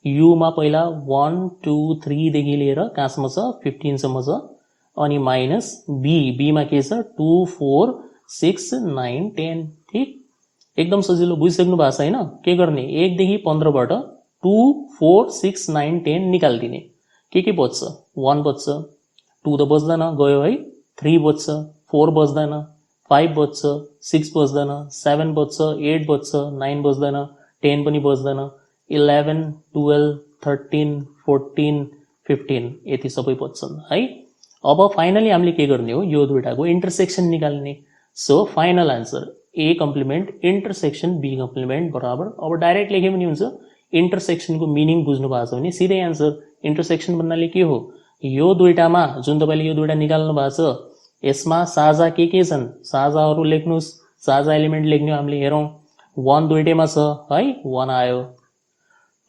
युमा पहिला 1 2 3 देखि लिएर कहाँसम्म छ, 15 सम्म छ, अनि माइनस बी, बीमा के छ, 2 4 6 9 10। ठिक, एकदम सजिलो, बुझिसक्नु भएको छ हैन। के गर्ने, 1 देखि 15 बाट 2 4 6 9 10 निकाल्दिने, के बच्छ, 1 बच्छ, 2 त बच्दैन गयो है, 3 बच्छ, 4 बच्दैन, 5 बच्छ, 6 बच्दैन, 7 बच्छ, 8 बच्छ, 9 बच्दैन, 10 पनि बच्दैन, 11 12 13 14 15 यति सबै पच्छन् है। अब फाइनली हामीले के गर्ने हो, यो दुईटाको इन्टरसेक्सन निकाल्ने। So final answer A complement intersection B complement बराबर, अब डाइरेक्ट लेखे पनि हुन्छ। इन्टरसेक्सनको मिनिङ बुझ्नु भएको छ भने सिधै आन्सर। इन्टरसेक्सन भन्नाले के हो, यो दुईटामा जुन तपाईँले यो दुईटा निकाल्नु भएको छ यसमा साझा के छन्, साझाहरू लेख्नुहोस्। साझा एलिमेन्ट लेख्ने हामीले हेरौँ। 1 दुईटैमा छ है, 1 आयो।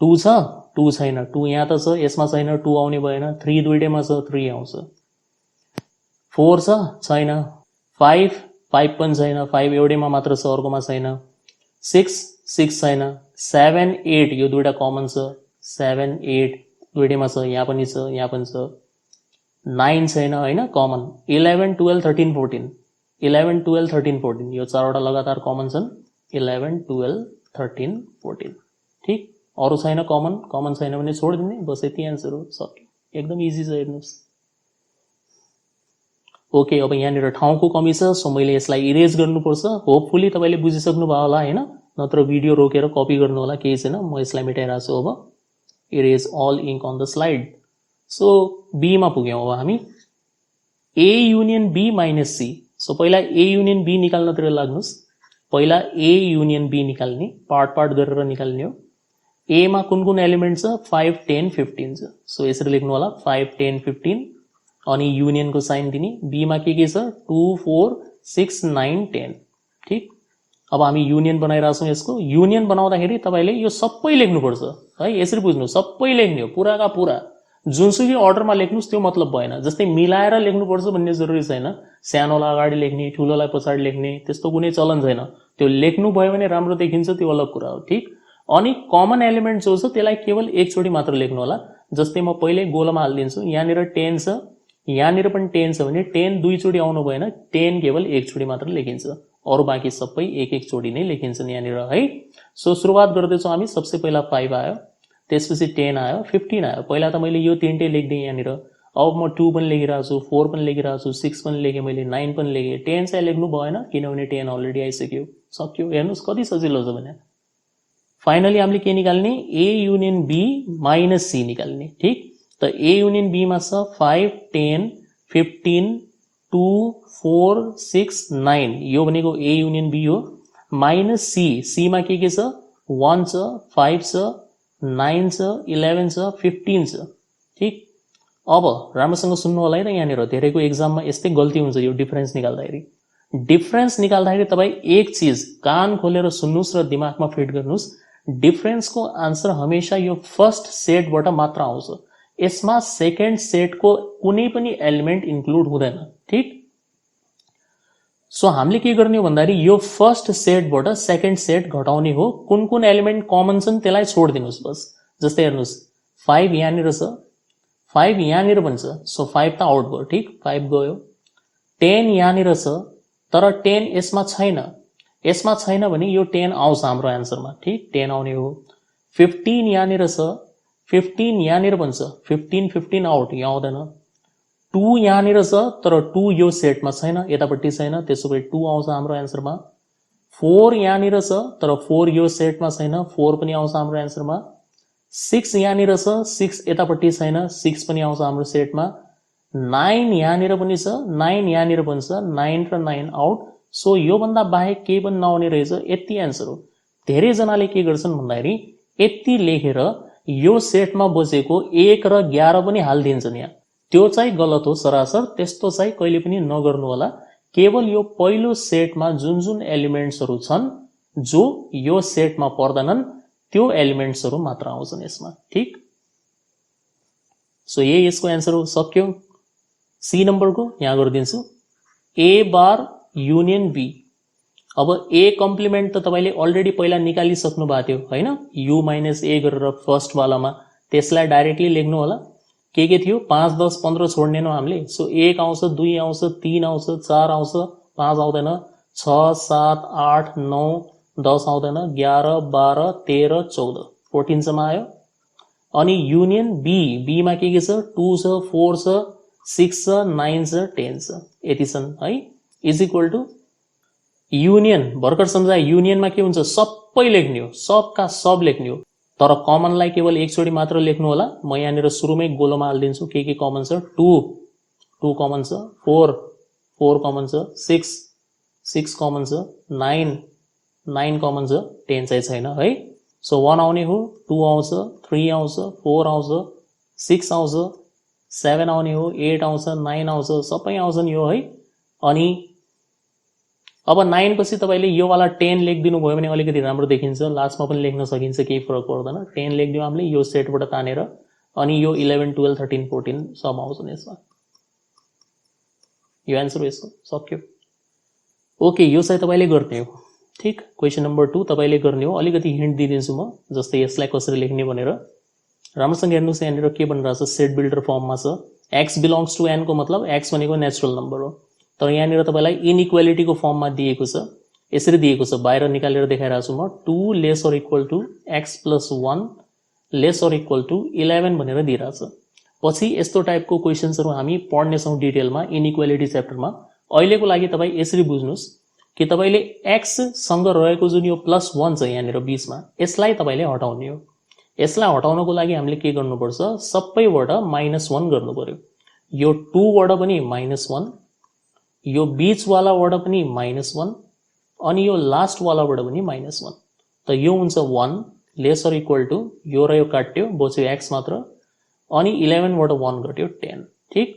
2 छ, 2 छैन, 2 यहाँ त छ, यसमा छैन, 2 आउने भएन। 3 दुईटैमा छ, 3 आउँछ। 4 छ, छैन। 5 पनि छैन, 5 एउटैमा मात्र छ, अर्कोमा छैन। 6 छैन। 7 8 यो दुईटा कमन छ, 7 8 दुईटैमा छ, यहाँ पनि छ, यहाँ पनि छ। 9 छैन हैन, कमन। 11 12 13 14 11 12 13 14 यो चारवटा लगातार कमन छन्। 11 12 13 14 ठीक। अरू छैन कमन, कमन छैन भने छोडिदिने, बस यति आन्सर हो, सक्यो। एकदम इजी छ, हेर्नुहोस्। ओके, अब यहाँनिर ठाउँको कमी छ, सो मैले यसलाई इरेज गर्नुपर्छ। होपफुली तपाईँले बुझिसक्नु भयो होला हैन, नत्र भिडियो रोकेर कपी गर्नु होला, केही छैन। म यसलाई मेटाइरहेको छु। अब erase all ink on the slide. So B मा पुग्यौँ अब हामी। A union B minus C. So पहिला ए युनियन बी निकाल्नतिर लाग्नुहोस्। पहिला ए युनियन बी निकाल्ने, पार्ट गरेर निकाल्ने हो। ए मा कुन कुन एलिमेन्ट छ, 5 10 15 छ। सो यसरी लेख्नु होला, 5 10 15 अनि युनियनको साइन दिने। बी मा के छ, 2 4 6 9 10 ठीक। अब हामी युनियन बनाइरहेको छौँ। यसको युनियन बनाउँदाखेरि तपाईँले यो सबै लेख्नुपर्छ है, यसरी बुझ्नु, सबै लेख्ने हो, पुराका पुरा। जुनसुकै अर्डरमा लेख्नुहोस् त्यो मतलब भएन। जस्तै मिलाएर लेख्नुपर्छ भन्ने जरुरी छैन। सानोलाई अगाडि लेख्ने, ठुलोलाई पछाडि लेख्ने, त्यस्तो कुनै चलन छैन। त्यो लेख्नु भयो भने राम्रो देखिन्छ, त्यो अलग कुरा हो ठीक। अनि कमन एलिमेन्ट जो छ त्यसलाई केवल एकचोटि मात्र लेख्नु होला। जस्तै म पहिले गोलोमा हालिदिन्छु। यहाँनिर 10 छ, यहाँनिर पनि 10 छ भने 10 दुईचोटि आउनु भएन, 10 केवल एकचोटि मात्र लेखिन्छ। अरू बाँकी सबै एक एकचोटि नै लेखिन्छन् यहाँनिर है। सो सुरुवात गर्दैछौँ हामी। सबसे पहिला 5 आयो, त्यसपछि 10 आयो, 15 आयो। पहिला त मैले यो तीनटै लेख्दिएँ यहाँनिर। अब म 2 पनि लेखिरहेको छु, 4 पनि लेखिरहेको छु, 6 पनि लेखेँ मैले, 9 पनि लेखेँ। 10 चाहिँ लेख्नु भएन किनभने 10 अलरेडी आइसक्यो, सक्यो। हेर्नुहोस् कति सजिलो छ भने। फाइनली हामीले के निकाल्ने, A union B minus C निकाल्ने ठीक। त ए युनियन बी मा छ 5 10 15 2 4 6 9 यो भनेको ए युनियन बी हो। माइनस सी, सी मा के छ, 1 छ, 5 छ, 9 छ, 11 छ, 15 छ ठीक। अब राम्रोसँग सुन्नु होला है त, यहाँनिर धेरैको एक्जाममा यस्तै गल्ती हुन्छ यो डिफरेन्स निकाल्दाखेरि। डिफरेन्स निकाल्दाखेरि तपाईँ एक चिज कान खोलेर सुन्नुहोस् र दिमागमा फिट गर्नुहोस्। डिफरेन्सको आन्सर हमेशा यो फर्स्ट सेटबाट मात्र आउँछ। यसमा सेकेन्ड सेटको कुनै पनि एलिमेन्ट इन्क्लुड हुँदैन ठीक। सो हामीले के गर्ने हो भन्दाखेरि यो फर्स्ट सेटबाट सेकेन्ड सेट घटाउने हो। कुन कुन एलिमेन्ट कमन छन् त्यसलाई छोडिदिनुहोस् बस। जस्तै हेर्नुहोस् 5 यहाँनिर छ, 5 यहाँनिर पनि छ, सो 5 त आउट भयो ठीक, 5 गयो। 10 यहाँनिर छ तर 10 यसमा छैन, यसमा छैन भने यो 10 आउँछ हाम्रो एन्सरमा ठीक, 10 आउने हो। 15 यहाँनिर छ, 15 यहाँनिर पनि छ, 15 आउट, यहाँ आउँदैन। 2 यहाँनिर छ तर 2 यो सेटमा छैन, यतापट्टि छैन, त्यसो भए 2 आउँछ हाम्रो एन्सरमा। 4 यहाँनिर छ तर 4 यो सेटमा छैन, 4 पनि आउँछ हाम्रो एन्सरमा। 6 यहाँनिर छ, 6 यतापट्टि छैन, 6 पनि आउँछ हाम्रो सेटमा। 9 यहाँनिर पनि छ, 9 यहाँनिर पनि छ, 9 र 9 आउट। सो यो भन्दा बाहेक केही पनि नआउने रहेछ, यति एन्सर हो। धेरैजनाले के गर्छन् भन्दाखेरि यति लेखेर यो सेटमा बसेको 1 र 11 पनि हालिदिन्छन् यहाँ, त्यो चाहिँ गलत हो सरासर। त्यस्तो चाहिँ कहिले पनि नगर्नु होला। केवल यो पहिलो सेटमा जुन जुन एलिमेन्ट्सहरू छन् जो यो सेटमा पर्दैनन् त्यो एलिमेन्ट्सहरू मात्र आउँछन् यसमा ठीक। सो यही यसको एन्सर हो, सक्यो। सी नम्बरको यहाँ गरिदिन्छु, ए बार युनियन बी। अब ए कम्प्लिमेन्ट त तपाईँले अलरेडी पहिला निकालिसक्नु भएको थियो हैन, यु माइनस ए गरेर फर्स्ट वालामा। त्यसलाई डाइरेक्टली लेख्नु होला। के थियो, 5 10 15 छोड्नेनौ हामीले। सो 1 आउँछ, 2 आउँछ, 3 आउँछ, 4 आउँछ, 5 आउँदैन, 6 7 8 9 10 आउँदैन, 11 12 13 14 14 सम्म आयो। अनि युनियन बी, बी मा के छ, 2 छ, 4 छ, 6 छ, 9 छ, 10 छ, यति छन् है। इज इक्वल टु युनियन, भर्खर सम्झाए युनियनमा के हुन्छ, सबै लेख्ने हो, सबका सब लेख्ने हो। तर कमनलाई केवल एकचोटि मात्र लेख्नु होला। म यहाँनिर सुरुमै गोलोमा हालिदिन्छु के कमन छ। 2 कमन छ, 4 कमन छ, 6 कमन छ, 9 कमन छ, 10 चाहिँ छैन है। सो 1 आउने हो, 2 आउँछ, 3 आउँछ, 4 आउँछ, 6 आउँछ, 7 आउने हो, 8 आउँछ, 9 आउँछ, सबै आउँछन् यो है। अनि अब 9 पछि तपाईले यो वाला 10 लेखिदिनु भयो भने अलिकति राम्रो देखिन्छ, लास्टमा पनि लेख्न सकिन्छ, केही फरक पर्दैन। 10 लेखिदियो हामीले यो सेटबाट तानेर, अनि यो 11 12 13 14 सब आउँछन् यसमा। यो एन्सर यसको सक्यो। ओके, यो चाहिँ तपाईले गर्ने हो। ठीक, क्वेशन नम्बर 2 तपाईले गर्ने हो। अलिकति हिन्ट दिइदिन्छु म, जस्तै यसलाई कसरी लेख्ने भनेर। राम्रोसँग हेर्नुस्, यहाँनिर के भनिरहेछ, सेट बिल्डर फर्ममा छ। x बिलोङ्स टु n को मतलब x भनेको नेचुरल नम्बर हो, तर यहाँनिर तपाईलाई इनइक्वालिटीको फर्ममा दिएको छ। यसरी दिएको छ, बाहिर निकालेर देखाइरहेको छु म। 2 less or equal to x plus 1 less or equal to 11 भनेर दिइरहेछ। पछि यस्तो टाइपको क्वेशन्सहरू हामी पढ्नेछौँ डिटेलमा इनइक्वालिटी च्याप्टरमा। अहिलेको लागि तपाईँ यसरी बुझ्नुहोस् कि तपाईले x सँग रहेको जुन यो प्लस 1 छ यहाँनिर बीचमा, यसलाई तपाईले हटाउने हो। यसलाई हटाउनको लागि हामीले के गर्नुपर्छ, सबैबाट -1 गर्नु पर्यो। यो 2 बाट पनि -1, यो बीचवालाबाट पनि -1, अनि यो लास्ट वालाबाट पनि -1। त यो हुन्छ 1 लेस अर इक्वल टु, यो र यो काट्यो, बच्यो x मात्र, अनि 11 बाट 1 घट्यो 10। ठीक,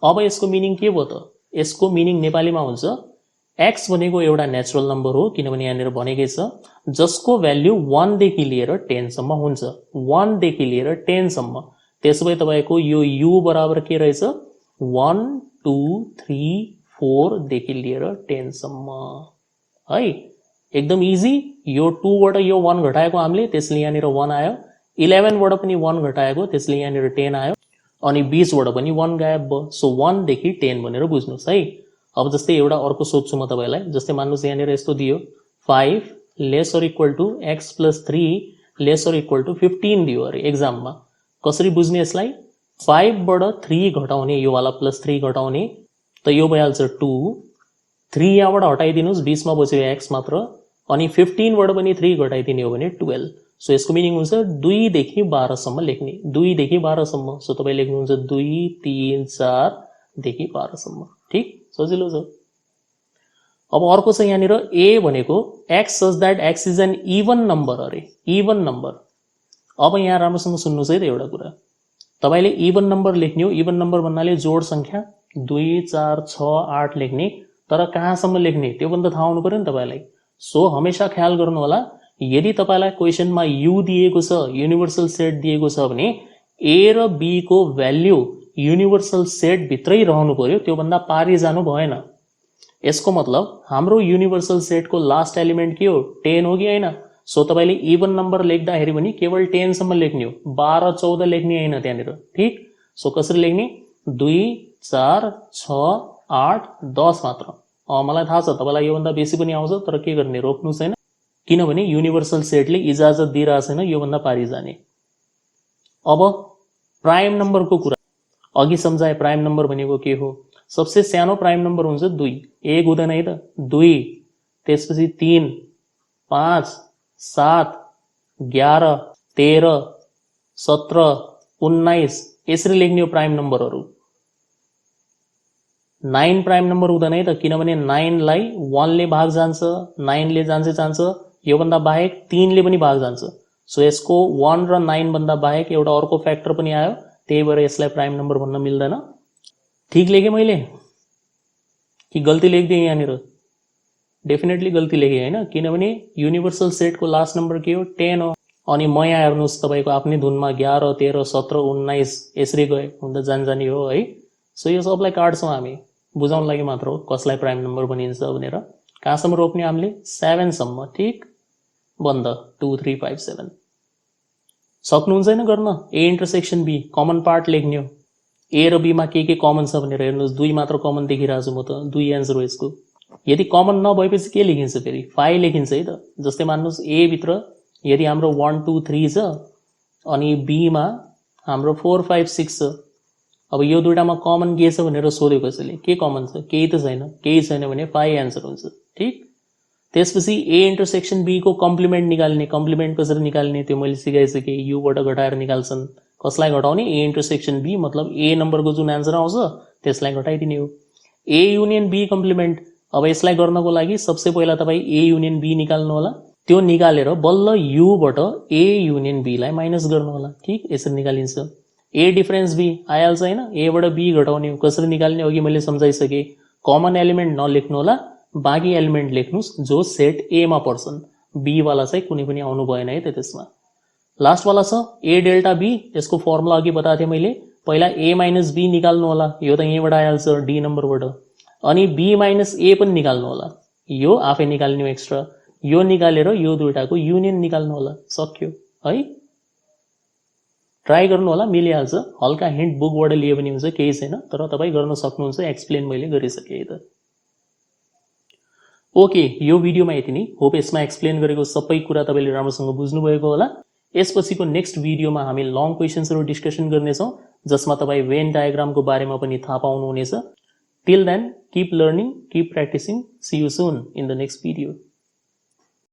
अब यसको मिनिङ के भयो त? यसको मिनिङ नेपालीमा हुन्छ x भनेको एउटा नेचुरल नम्बर हो, किनभने यहाँनिर भनेकै छ जसको भ्याल्यु 1 देखि लिएर 10 सम्म हुन्छ। 1 देखि लिएर 10 सम्म। त्यसो भए तपाईको यो u बराबर के रहेछ, 1 2 3 4 देखि लिएर 10 सम्म है। एकदम इजी। यो 2 बाट यो 1 घटाएको हामीले, त्यसले यहाँनिर 1 आयो। 11 बाट पनि 1 घटाएको, त्यसले यहाँनिर 10 आयो। अनि 20 बाट पनि 1 गायब भयो। सो 1 देखि 10 भनेर बुझ्नुहोस् है। अब जस्तै एउटा अर्को सोध्छु म तपाईलाई। जस्तै मान्नुहोस् यहाँनिर यस्तो दियो, 5 less or equal to x plus 3 less or equal to 15 दियो अरे एक्जाममा। कसरी बुझ्ने यसलाई? 5 बाट 3 घटाउने, यो वाला प्लस 3 घटाउने, त यो भइहाल्छ 2। 3 यहाँबाट हटाइदिनुस्, 20 मा बच्यो x मात्र, अनि 15 बाट पनि 3 घटाइदिने हो भने 12। सो यसको मिनिङ हुन्छ 2 देखि 12 सम्म लेख्ने। 2 देखि 12 सम्म। सो तपाईँ लेख्नुहुन्छ 2 3 4 देखि 12 सम्म। ठीक, सजिलो छ। अब अर्को छ यहाँनिर a भनेको x such that x is an even number अरे, इवन नम्बर। अब यहाँ राम्रोसँग सुन्नुहोस् है त एउटा कुरा, तपाईले इवन नम्बर लेख्ने हो। इवन नम्बर भन्नाले जोड संख्या 2 4 6 8 लेख्ने, तर कहाँसम्म लेख्ने त्यो पनि त थाहा हुनु पर्यो नि तपाईलाई। सो हमेशा ख्याल गर्नु होला, यदि तपाईलाई क्वेशनमा u दिएको छ, युनिभर्सल सेट दिएको छ भने a र b को भ्याल्यु युनिभर्सल सेट भित्रै रहनु पर्यो, त्यो भन्दा पारी जानु भएन। यसको मतलब हाम्रो युनिभर्सल सेटको लास्ट एलिमेन्ट के हो, 10 हो कि हैन? सो तपाईले इवन नम्बर लेख्दाखेरि पनि केवल 10 सम्म लेख्ने हो, 12 14 लेख्ने हैन त्यहाँनिर। ठीक, सो कसरी लेख्ने, 2 4 6 8 10 मात्र। मलाई थाहा छ तपाईलाई यो भन्दा बेसी पनि आउँछ, तर के गर्ने, रोक्नु छैन, किनभने युनिभर्सल सेटले इजाजत दिइरहेको छैन यो भन्दा पारी जाने। अब प्राइम नम्बरको कुरा अघि सम्झाए। प्राइम नम्बर भनेको के हो? सबसे सानो प्राइम नम्बर हुन्छ 2, 1 हुँदैन है त, 2, त्यसपछि 3 5 7 11 13 17 19 यसरी लेख्ने हो प्राइम नम्बरहरू। 9 प्राइम नम्बर हुँदैन है त, किनभने 9 लाई 1 ले भाग जान्छ, 9 ले जान्छ, यो भन्दा बाहेक 3 ले पनि भाग जान्छ। सो यसको 1 र 9 भन्दा बाहेक एउटा अर्को फ्याक्टर पनि आयो, त्यही भएर यसलाई प्राइम नम्बर भन्न मिल्दैन। ठीक लेखेँ मैले कि गल्ती लेखिदिएँ यहाँनिर? डेफिनेटली गल्ती लेखेँ हैन, किनभने युनिभर्सल सेटको लास्ट नम्बर के हो, 10 हो। अनि म यहाँ हेर्नुहोस् तपाईको आफ्नै धुनमा 11 13 17 19 यसरी गए, हुन त जानी हो है। सो यो सबलाई काट्छौँ हामी, बुझाउन लागि मात्र हो कसलाई प्राइम नम्बर भनिन्छ भनेर। कहाँसम्म रोक्ने हामीले, 7 सम्म। ठीक, बन्द। 2 3 5 7 सक्नुहुन्छ हैन गर्न? a intersection b common part लेख्ने हो। a र b मा के कमन छ भनेर हेर्नुहोस्, 2 मात्र कमन देखिरहेको छु म त, 2 एन्सर हो यसको। यदि कमन नभएपछि के लेखिन्छ फेरि, 5 लेखिन्छ है त। जस्तै मान्नुहोस् a भित्र यदि हाम्रो 1 2 3 छ, अनि b मा हाम्रो 4 5 6 छ। अब यो दुईटामा कमन के छ भनेर सोध्यो कसैले, के कमन छ? केही त छैन। केही छैन भने 5 एन्सर हुन्छ। ठीक, त्यसपछि ए इन्टरसेक्सन बी को कम्प्लिमेन्ट निकाल्ने, कम्प्लिमेन्ट कसरी निकाल्ने त्यो मैले सिकाइसकेँ, युबाट घटाएर निकाल्छन्। कसलाई घटाउने, ए इन्टरसेक्सन बी, मतलब ए नम्बरको जुन एन्सर आउँछ त्यसलाई घटाइदिने हो। ए युनियन बी कम्प्लिमेन्ट, अब यसलाई गर्नको लागि सबसे पहिला तपाईँ ए युनियन बी निकाल्नु होला, त्यो निकालेर बल्ल युबाट ए युनियन बीलाई माइनस गर्नु होला। ठिक, यसरी निकालिन्छ। ए डिफरेन्स बी आइहाल्छ होइन, एबाट बी घटाउने हो, कसरी निकाल्ने अघि मैले सम्झाइसकेँ। कमन एलिमेन्ट नलेख्नु होला, बाँकी एलिमेन्ट लेख्नुस् जो सेट एमा पर्छन्, बीवाला चाहिँ कुनै पनि आउनु भएन है त त्यसमा। लास्टवाला छ ए डेल्टा बी, यसको फर्मुला अघि बताएको थिएँ मैले, पहिला ए माइनस बी निकाल्नु होला, यो त यहीँबाट आइहाल्छ डी नम्बरबाट, अनि बी माइनस ए पनि निकाल्नु होला, यो आफै निकाल्ने हो एक्स्ट्रा, यो निकालेर यो दुईटाको युनियन निकाल्नु होला, सक्यो है। ट्राई गर्नु होला, मिलिहाल्छ। हल्का हिन्ट बुकबाट लिए पनि हुन्छ, केही छैन, तर तपाईँ गर्न सक्नुहुन्छ, एक्सप्लेन मैले गरिसकेँ है त। ओके, यो भिडियोमा यति नै। होप यसमा एक्सप्लेन गरेको सबै कुरा तपाईँले राम्रोसँग बुझ्नुभएको होला। यसपछिको नेक्स्ट भिडियोमा हामी लङ क्वेसन्सहरू डिस्कसन गर्नेछौँ, जसमा तपाईँ वेन डायग्रामको बारेमा पनि थाहा पाउनुहुनेछ। Till then, keep learning, keep practising, see you soon in the next video.